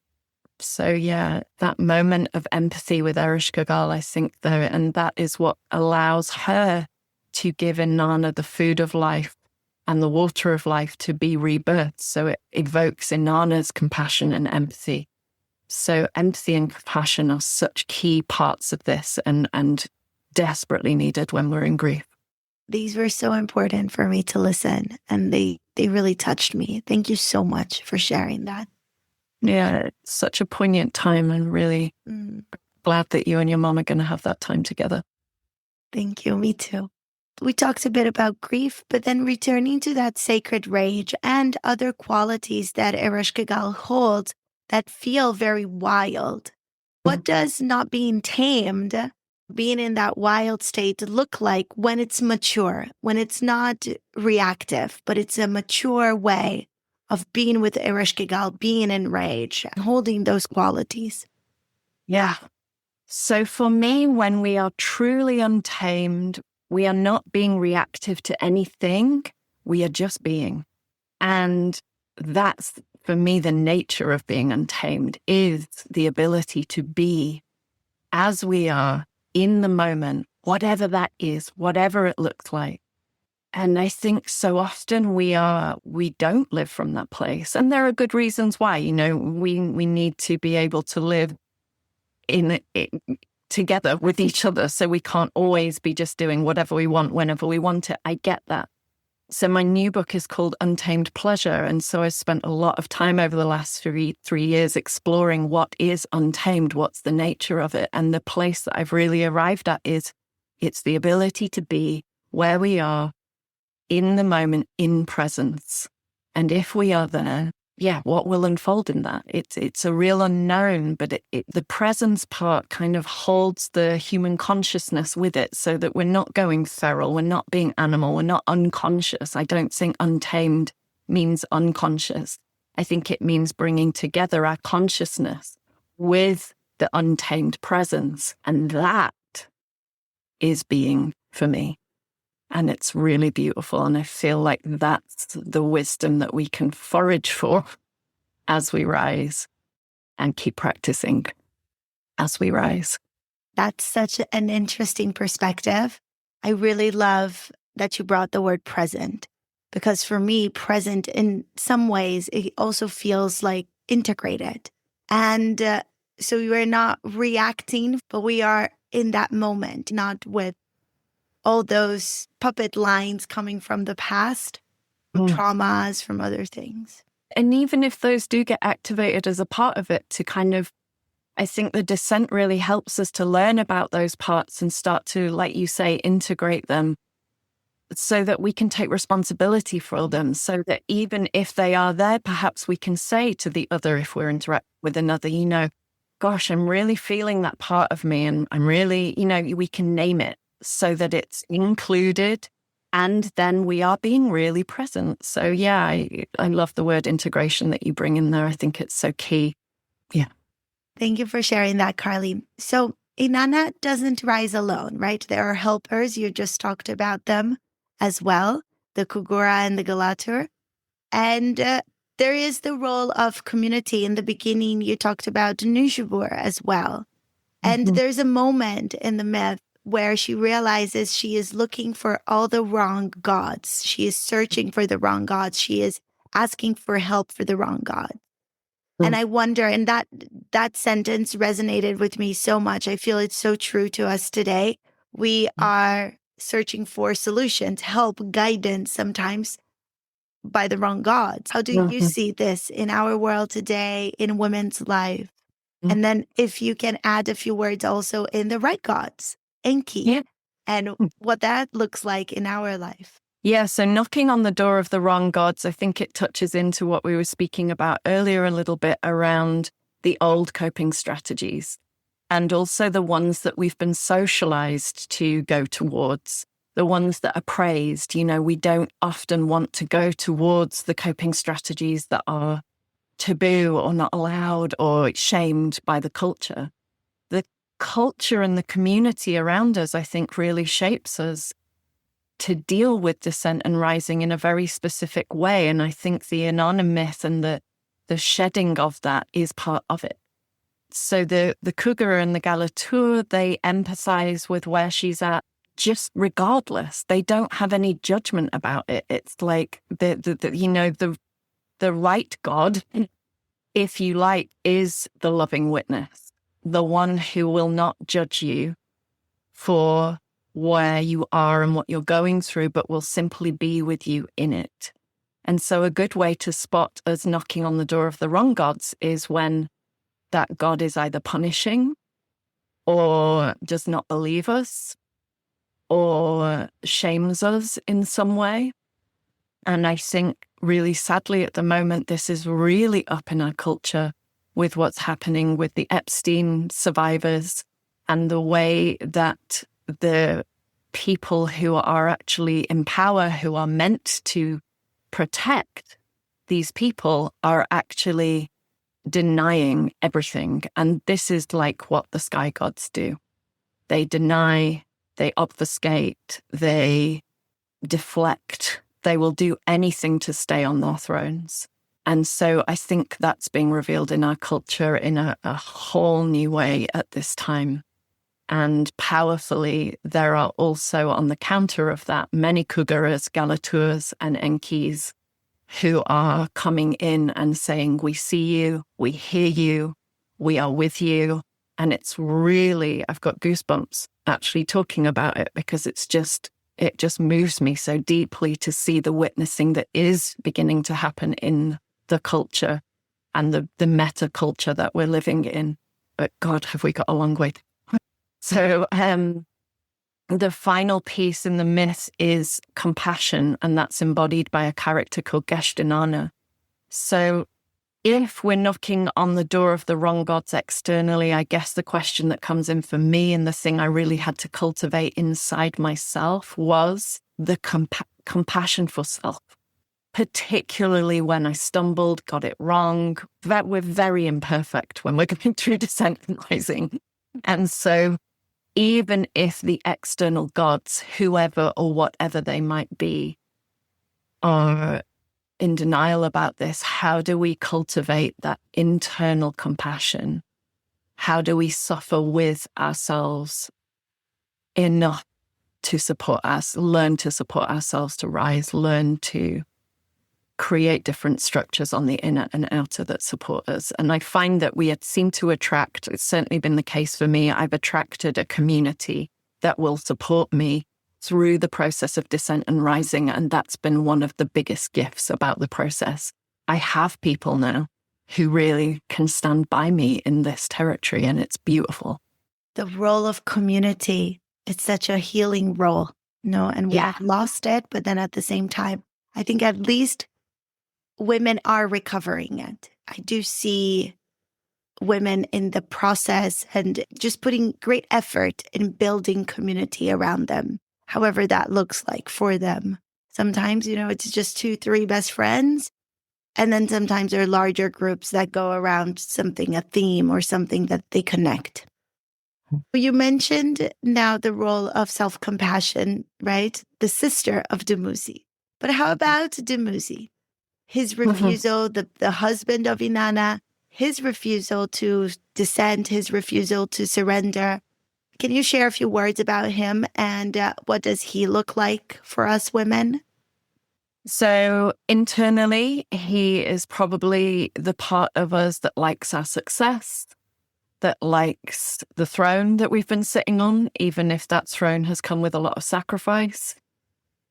So yeah, that moment of empathy with Ereshkigal, I think and that is what allows her to give Inanna the food of life and the water of life to be rebirthed. So it evokes Inanna's compassion and empathy. So empathy and compassion are such key parts of this and desperately needed when we're in grief. These were so important for me to listen, and they really touched me. Thank you so much for sharing that. Yeah, it's such a poignant time, and really glad that you and your mom are going to have that time together. Thank you. Me too. We talked a bit about grief, but then returning to that sacred rage and other qualities that Ereshkigal holds that feel very wild. What does not being tamed, being in that wild state, look like when it's mature, when it's not reactive, but it's a mature way of being with Ereshkigal, being in rage, holding those qualities? Yeah. So for me, when we are truly untamed, we are not being reactive to anything. We are just being. And that's, for me, the nature of being untamed, is the ability to be as we are in the moment, whatever that is, whatever it looks like. And I think so often we don't live from that place. And there are good reasons why. We need to be able to live in it together with each other. So we can't always be just doing whatever we want whenever we want it. I get that. So my new book is called Untamed Pleasure. And so I spent a lot of time over the last three years exploring what is untamed, what's the nature of it. And the place that I've really arrived at is it's the ability to be where we are in the moment, in presence. And if we are there, what will unfold in that? It's a real unknown, but the presence part kind of holds the human consciousness with it, so that we're not going feral, we're not being animal, we're not unconscious. I don't think untamed means unconscious. I think it means bringing together our consciousness with the untamed presence. And that is being for me. And it's really beautiful. And I feel like that's the wisdom that we can forage for as we rise and keep practicing as we rise. That's such an interesting perspective. I really love that you brought the word present, because for me, present in some ways, it also feels like integrated. And so we are not reacting, but we are in that moment, not with all those puppet lines coming from the past, traumas from other things. And even if those do get activated as a part of it, to kind of, I think the descent really helps us to learn about those parts and start to, like you say, integrate them so that we can take responsibility for them, so that even if they are there, perhaps we can say to the other, if we're interacting with another, gosh, I'm really feeling that part of me. And I'm really, we can name it so that it's included. And then we are being really present. So yeah, I love the word integration that you bring in there. I think it's so key. Yeah. Thank you for sharing that, Carly. So Inanna doesn't rise alone, right? There are helpers. You just talked about them as well, the Kugura and the Galatur. And there is the role of community. In the beginning, you talked about Nujabur as well. And there's a moment in the myth where she realizes she is looking for all the wrong gods. She is searching for the wrong gods. She is asking for help for the wrong god. And I wonder, and that sentence resonated with me so much. I feel it's so true to us today. We are searching for solutions, help, guidance, sometimes by the wrong gods. How do you see this in our world today, in women's life? And then if you can add a few words also in the right gods, Enki, and what that looks like in our life. Yeah, so knocking on the door of the wrong gods, I think it touches into what we were speaking about earlier a little bit around the old coping strategies and also the ones that we've been socialized to go towards, the ones that are praised. We don't often want to go towards the coping strategies that are taboo or not allowed or shamed by the culture. The culture and the community around us, I think, really shapes us to deal with descent and rising in a very specific way. And I think the Inanna myth and the shedding of that is part of it. So the Kugura and the Galatur, they empathize with where she's at just regardless. They don't have any judgment about it. It's like the right God, if you like, is the loving witness, the one who will not judge you for where you are and what you're going through, but will simply be with you in it. And so a good way to spot us knocking on the door of the wrong gods is when that God is either punishing or does not believe us or shames us in some way. And I think really sadly at the moment, this is really up in our culture with what's happening with the Epstein survivors and the way that the people who are actually in power, who are meant to protect these people, are actually denying everything. And this is like what the sky gods do. They deny, they obfuscate, they deflect. They will do anything to stay on their thrones. And so I think that's being revealed in our culture in a whole new way at this time. And powerfully, there are also on the counter of that many Kuguras, Galaturs, and Enkis who are coming in and saying, we see you, we hear you, we are with you. And it's really, I've got goosebumps actually talking about it because it just moves me so deeply to see the witnessing that is beginning to happen in the culture and the meta culture that we're living in. But God, have we got a long way to go. So the final piece in the myth is compassion, and that's embodied by a character called Inanna. So if we're knocking on the door of the wrong gods externally, I guess the question that comes in for me and the thing I really had to cultivate inside myself was the compassion for self, particularly when I stumbled, got it wrong. That we're very imperfect when we're going through descent and rising. And so even if the external gods, whoever or whatever they might be, are in denial about this, how do we cultivate that internal compassion? How do we suffer with ourselves enough to support us, learn to support ourselves to rise, learn to create different structures on the inner and outer that support us? And I find that we seem to attract, it's certainly been the case for me, I've attracted a community that will support me through the process of descent and rising. And that's been one of the biggest gifts about the process. I have people now who really can stand by me in this territory, and it's beautiful. The role of community, it's such a healing role, and we have lost it, but then at the same time, I think at least women are recovering it. I do see women in the process and just putting great effort in building community around them, however that looks like for them. Sometimes, it's just 2, 3 best friends. And then sometimes there are larger groups that go around something, a theme or something that they connect. You mentioned now the role of self-compassion, right? The sister of Dumuzi. But how about Dumuzi? His refusal, the husband of Inanna, his refusal to descend, his refusal to surrender. Can you share a few words about him and what does he look like for us women? So internally, he is probably the part of us that likes our success, that likes the throne that we've been sitting on, even if that throne has come with a lot of sacrifice.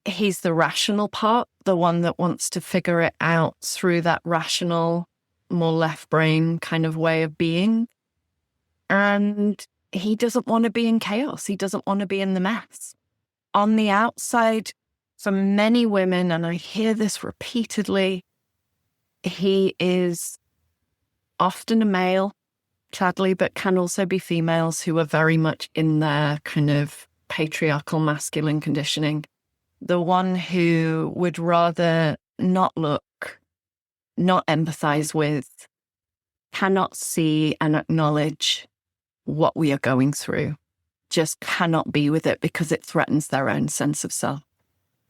He's the rational part, the one that wants to figure it out through that rational, more left brain kind of way of being. And he doesn't want to be in chaos. He doesn't want to be in the mess. On the outside, for many women, and I hear this repeatedly, he is often a male, sadly, but can also be females who are very much in their kind of patriarchal masculine conditioning. The one who would rather not look, not empathize with, cannot see and acknowledge what we are going through, just cannot be with it because it threatens their own sense of self.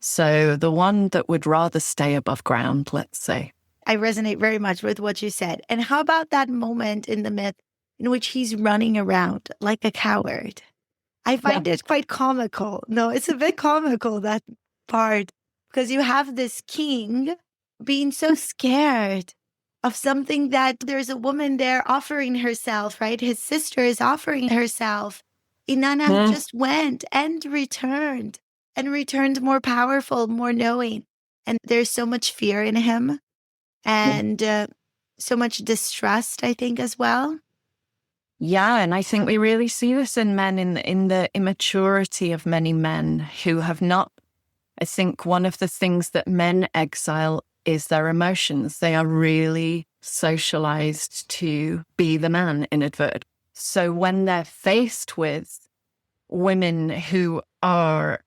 So the one that would rather stay above ground, let's say. I resonate very much with what you said. And how about that moment in the myth in which he's running around like a coward? I find it quite comical. No, it's a bit comical, that part, because you have this king being so scared of something that there's a woman there offering herself, right? His sister is offering herself. Inanna just went and returned more powerful, more knowing. And there's so much fear in him and so much distrust, I think, as well. Yeah, and I think we really see this in men, in the immaturity of many men who have not. I think one of the things that men exile is their emotions. They are really socialized to be the man, inadvertently. So when they're faced with women who are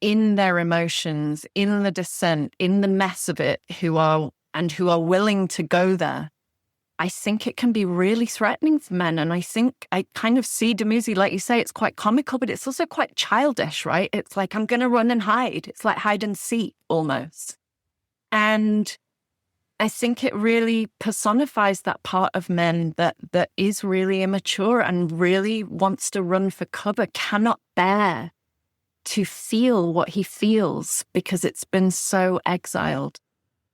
in their emotions, in the descent, in the mess of it, who are willing to go there, I think it can be really threatening for men. And I think I kind of see Dumuzi, like you say, it's quite comical, but it's also quite childish, right? It's like, I'm going to run and hide. It's like hide and seek almost. And I think it really personifies that part of men that is really immature and really wants to run for cover, cannot bear to feel what he feels because it's been so exiled.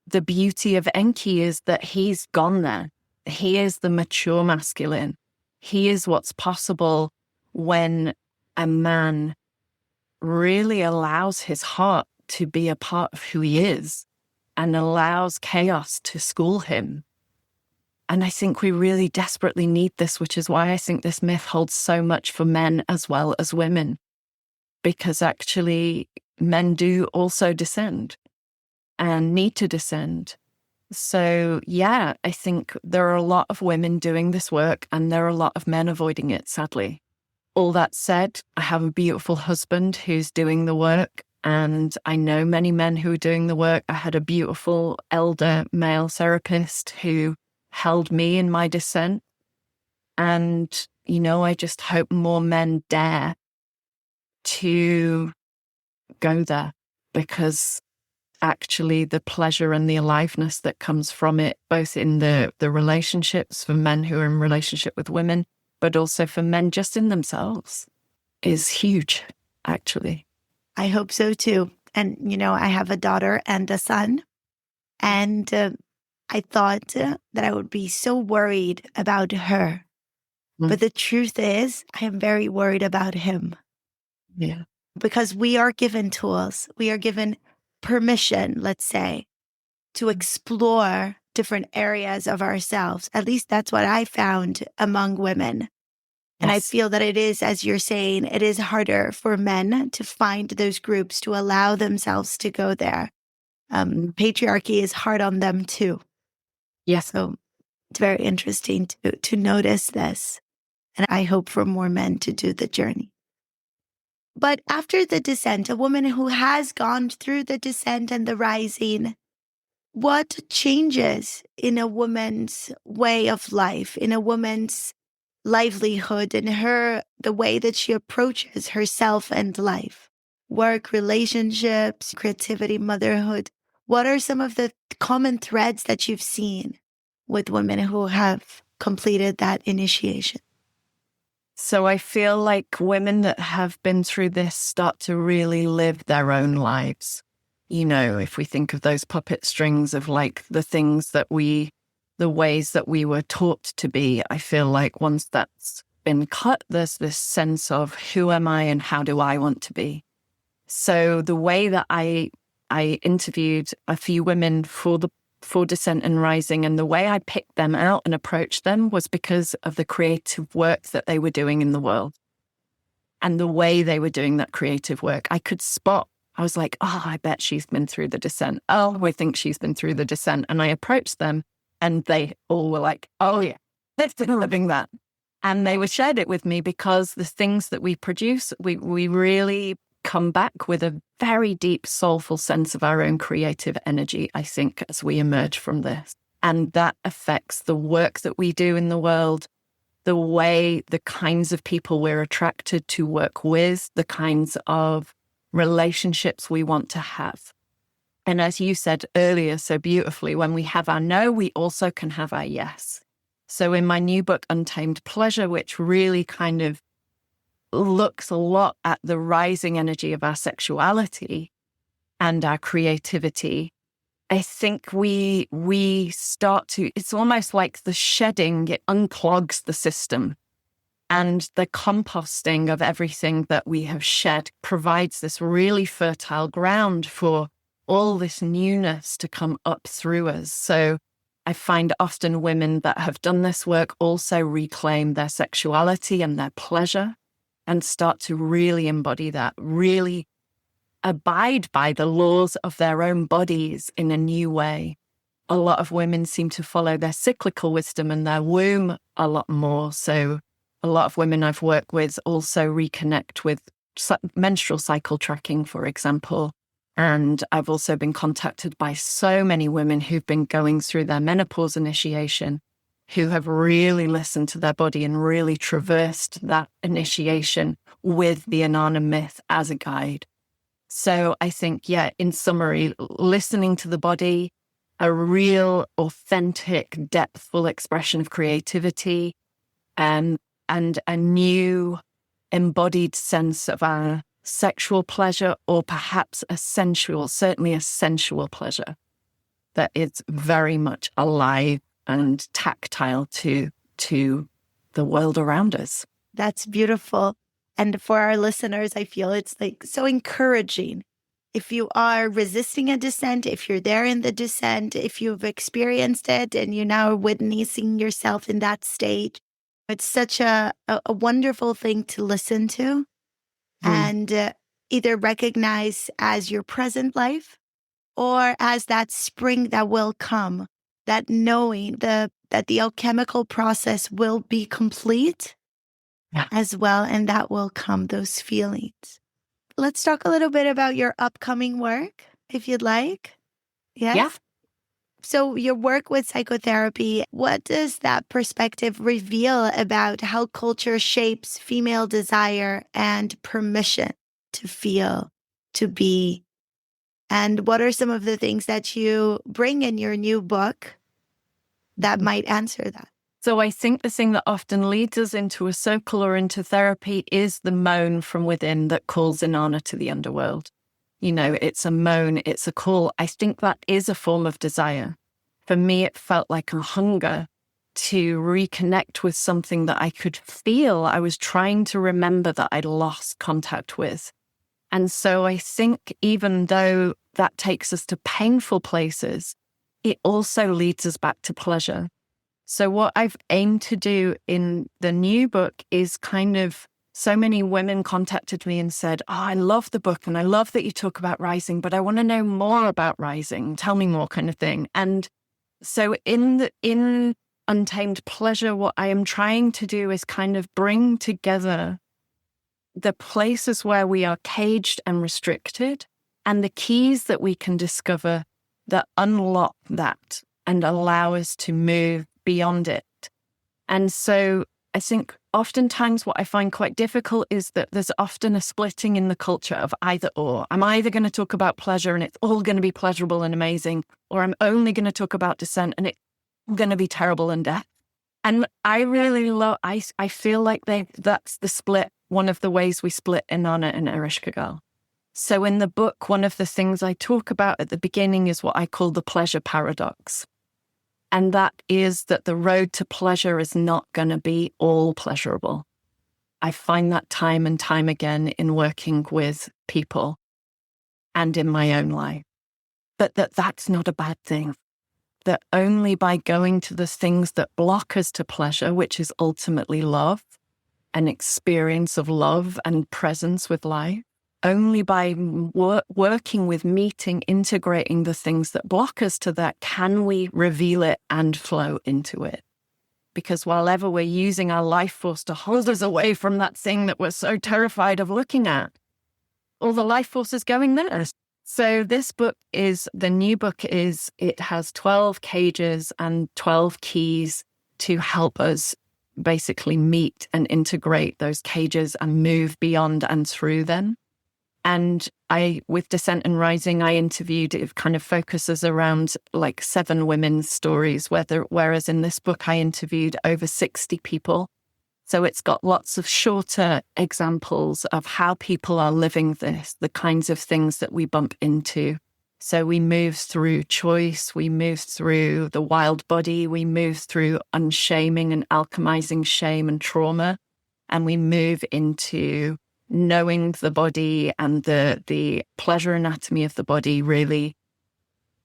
The beauty of Enki is that he's gone there. He is the mature masculine. He is what's possible when a man really allows his heart to be a part of who he is and allows chaos to school him. And I think we really desperately need this, which is why I think this myth holds so much for men as well as women. Because actually men do also descend and need to descend. So yeah, I think there are a lot of women doing this work and there are a lot of men avoiding it, sadly. All that said, I have a beautiful husband who's doing the work and I know many men who are doing the work. I had a beautiful elder male therapist who held me in my descent. And, I just hope more men dare to go there because actually the pleasure and the aliveness that comes from it, both in the relationships for men who are in relationship with women, but also for men just in themselves, is huge, actually. I hope so too. And, I have a daughter and a son. And I thought that I would be so worried about her. But the truth is, I am very worried about him. Yeah. Because we are given tools. We are given permission, let's say, to explore different areas of ourselves. At least that's what I found among women. And I feel that it is, as you're saying, it is harder for men to find those groups, to allow themselves to go there. Patriarchy is hard on them too. Yes. So It's very interesting to notice this. And I hope for more men to do the journey. But after the descent, a woman who has gone through the descent and the rising, what changes in a woman's way of life, in a woman's livelihood, in the way that she approaches herself and life? Work, relationships, creativity, motherhood. What are some of the common threads that you've seen with women who have completed that initiation? So I feel like women that have been through this start to really live their own lives. You know, if we think of those puppet strings of like the ways that we were taught to be, I feel like once that's been cut, there's this sense of who am I and how do I want to be? So the way that I interviewed a few women for Descent and Rising, and the way I picked them out and approached them was because of the creative work that they were doing in the world. And the way they were doing that creative work, I could spot. I was like, oh, I bet she's been through the descent. Oh, I think she's been through the descent. And I approached them and they all were like, oh yeah, let's do living that. And they were shared it with me because the things that we produce, we really come back with a very deep, soulful sense of our own creative energy, I think, as we emerge from this. And that affects the work that we do in the world, the kinds of people we're attracted to work with, the kinds of relationships we want to have. And as you said earlier so beautifully, when we have our no, we also can have our yes. So in my new book, Untamed Pleasure, which really kind of looks a lot at the rising energy of our sexuality and our creativity, I think we start to, it's almost like the shedding, it unclogs the system. And the composting of everything that we have shed provides this really fertile ground for all this newness to come up through us. So I find often women that have done this work also reclaim their sexuality and their pleasure and start to really embody that, really abide by the laws of their own bodies in a new way. A lot of women seem to follow their cyclical wisdom and their womb a lot more. So a lot of women I've worked with also reconnect with menstrual cycle tracking, for example. And I've also been contacted by so many women who've been going through their menopause initiation, who have really listened to their body and really traversed that initiation with the Inanna myth as a guide. So I think, yeah, in summary, listening to the body, a real, authentic, depthful expression of creativity, and a new embodied sense of our sexual pleasure, or perhaps certainly a sensual pleasure that is very much alive and tactile to the world around us. That's beautiful. And for our listeners, I feel it's like so encouraging. If you are resisting a descent, if you're there in the descent, if you've experienced it and you're now witnessing yourself in that state, it's such a wonderful thing to listen to and either recognize as your present life or as that spring that will come, that knowing that the alchemical process will be complete as well, and that will come, those feelings. Let's talk a little bit about your upcoming work, if you'd like. Yes? Yeah. So your work with psychotherapy, what does that perspective reveal about how culture shapes female desire and permission to feel, to be? And what are some of the things that you bring in your new book that might answer that? So I think the thing that often leads us into a circle or into therapy is the moan from within that calls Inanna to the underworld. You know, it's a moan, it's a call. I think that is a form of desire. For me, it felt like a hunger to reconnect with something that I could feel. I was trying to remember that I'd lost contact with. And so I think even though that takes us to painful places, it also leads us back to pleasure. So what I've aimed to do in the new book is kind of, so many women contacted me and said, oh, I love the book and I love that you talk about rising, but I want to know more about rising. Tell me more, kind of thing. And so in Untamed Pleasure, what I am trying to do is kind of bring together the places where we are caged and restricted and the keys that we can discover that unlock that and allow us to move beyond it. And so I think oftentimes what I find quite difficult is that there's often a splitting in the culture of either or. I'm either going to talk about pleasure and it's all going to be pleasurable and amazing, or I'm only going to talk about descent and it's going to be terrible and death. And I really love, I feel like that's the split, one of the ways we split Inanna and Ereshkigal. So in the book, one of the things I talk about at the beginning is what I call the pleasure paradox. And that is that the road to pleasure is not going to be all pleasurable. I find that time and time again in working with people and in my own life. But that's not a bad thing. That only by going to the things that block us to pleasure, which is ultimately love, an experience of love and presence with life, only by working with meeting, integrating the things that block us to that, can we reveal it and flow into it. Because while ever we're using our life force to hold us away from that thing that we're so terrified of looking at, all the life force is going there. So this book the new book it has 12 cages and 12 keys to help us basically meet and integrate those cages and move beyond and through them. And with Descent and Rising, I interviewed, it kind of focuses around like 7 women's stories, whereas in this book, I interviewed over 60 people. So it's got lots of shorter examples of how people are living this, the kinds of things that we bump into. So we move through choice, we move through the wild body, we move through unshaming and alchemizing shame and trauma, and we move into knowing the body and the pleasure anatomy of the body, really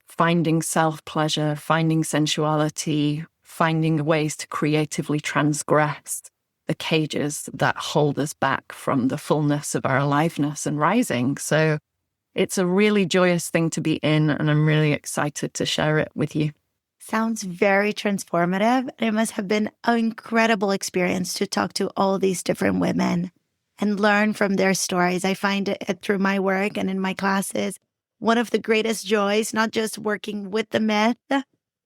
finding self-pleasure, finding sensuality, finding ways to creatively transgress the cages that hold us back from the fullness of our aliveness and rising. So it's a really joyous thing to be in, and I'm really excited to share it with you. Sounds very transformative. It must have been an incredible experience to talk to all these different women and learn from their stories. I find it through my work and in my classes, one of the greatest joys, not just working with the myth,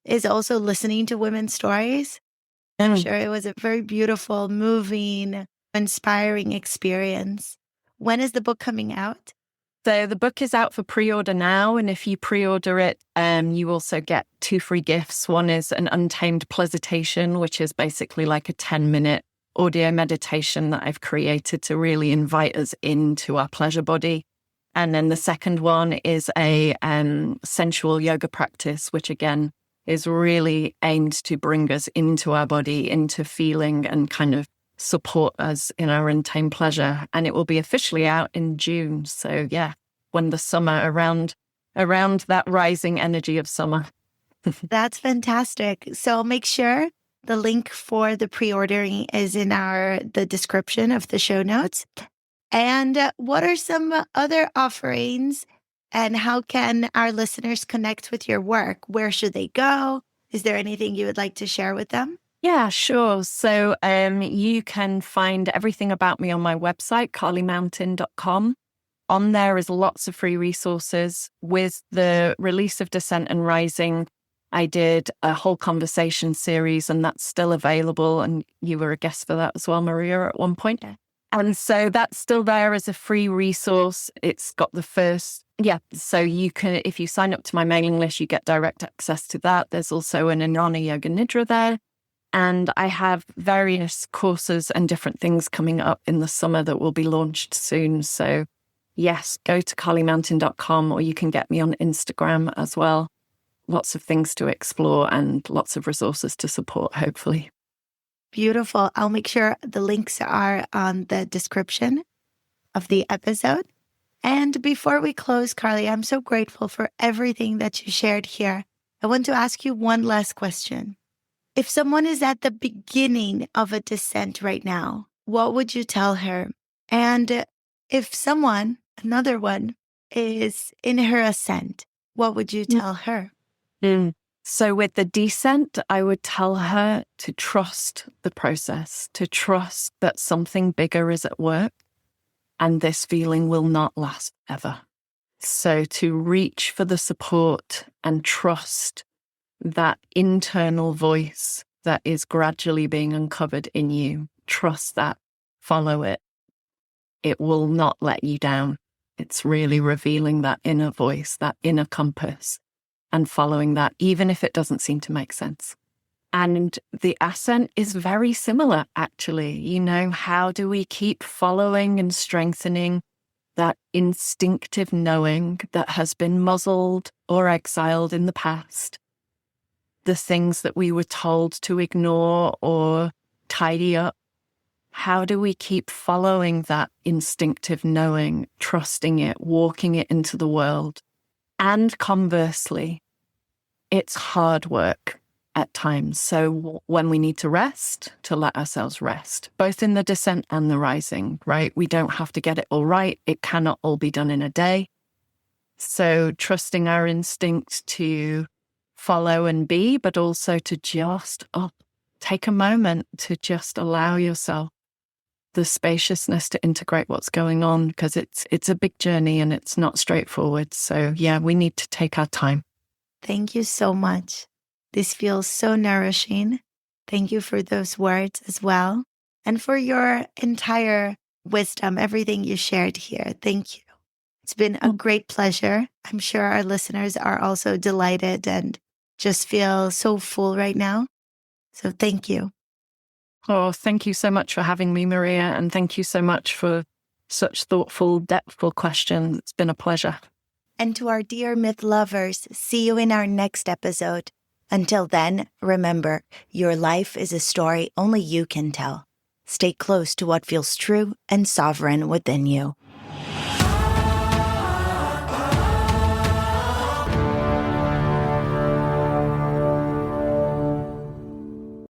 is also listening to women's stories. I'm sure it was a very beautiful, moving, inspiring experience. When is the book coming out? So the book is out for pre-order now. And if you pre-order it, you also get 2 free gifts. One is an Untamed Pleasitation, which is basically like a 10-minute audio meditation that I've created to really invite us into our pleasure body. And then the second one is a sensual yoga practice, which again is really aimed to bring us into our body, into feeling and kind of support us in our untamed pleasure. And it will be officially out in June. So yeah, when the summer, around that rising energy of summer. That's fantastic. So make sure the link for the pre-ordering is in the description of the show notes. And what are some other offerings, and how can our listeners connect with your work? Where should they go? Is there anything you would like to share with them? Yeah, sure. So you can find everything about me on my website, carlymountain.com. On there is lots of free resources. With the release of Descent and Rising, I did a whole conversation series, and that's still available. And you were a guest for that as well, Maria, at one point. Yeah. And so that's still there as a free resource. It's got so you can, if you sign up to my mailing list, you get direct access to that. There's also an Inanna Yoga Nidra there. And I have various courses and different things coming up in the summer that will be launched soon. So yes, go to carlymountain.com, or you can get me on Instagram as well. Lots of things to explore and lots of resources to support, hopefully. Beautiful. I'll make sure the links are on the description of the episode. And before we close, Carly, I'm so grateful for everything that you shared here. I want to ask you one last question. If someone is at the beginning of a descent right now, what would you tell her? And if another one, is in her ascent, what would you tell her? So with the descent, I would tell her to trust the process, to trust that something bigger is at work and this feeling will not last ever. So to reach for the support and trust that internal voice that is gradually being uncovered in you. Trust that, follow it. It will not let you down. It's really revealing that inner voice, that inner compass, and following that, even if it doesn't seem to make sense. And the ascent is very similar, actually. How do we keep following and strengthening that instinctive knowing that has been muzzled or exiled in the past? The things that we were told to ignore or tidy up. How do we keep following that instinctive knowing, trusting it, walking it into the world? And conversely, it's hard work at times. So when we need to rest, to let ourselves rest, both in the descent and the rising, right? We don't have to get it all right. It cannot all be done in a day. So trusting our instinct to follow and be, but also to just take a moment to just allow yourself the spaciousness to integrate what's going on, because it's a big journey and it's not straightforward. So yeah, we need to take our time. Thank you so much. This feels so nourishing. Thank you for those words as well. And for your entire wisdom, everything you shared here. Thank you. It's been a great pleasure. I'm sure our listeners are also delighted and just feel so full right now. So thank you. Oh, thank you so much for having me, Maria. And thank you so much for such thoughtful, depthful questions. It's been a pleasure. And to our dear myth lovers, see you in our next episode. Until then, remember, your life is a story only you can tell. Stay close to what feels true and sovereign within you.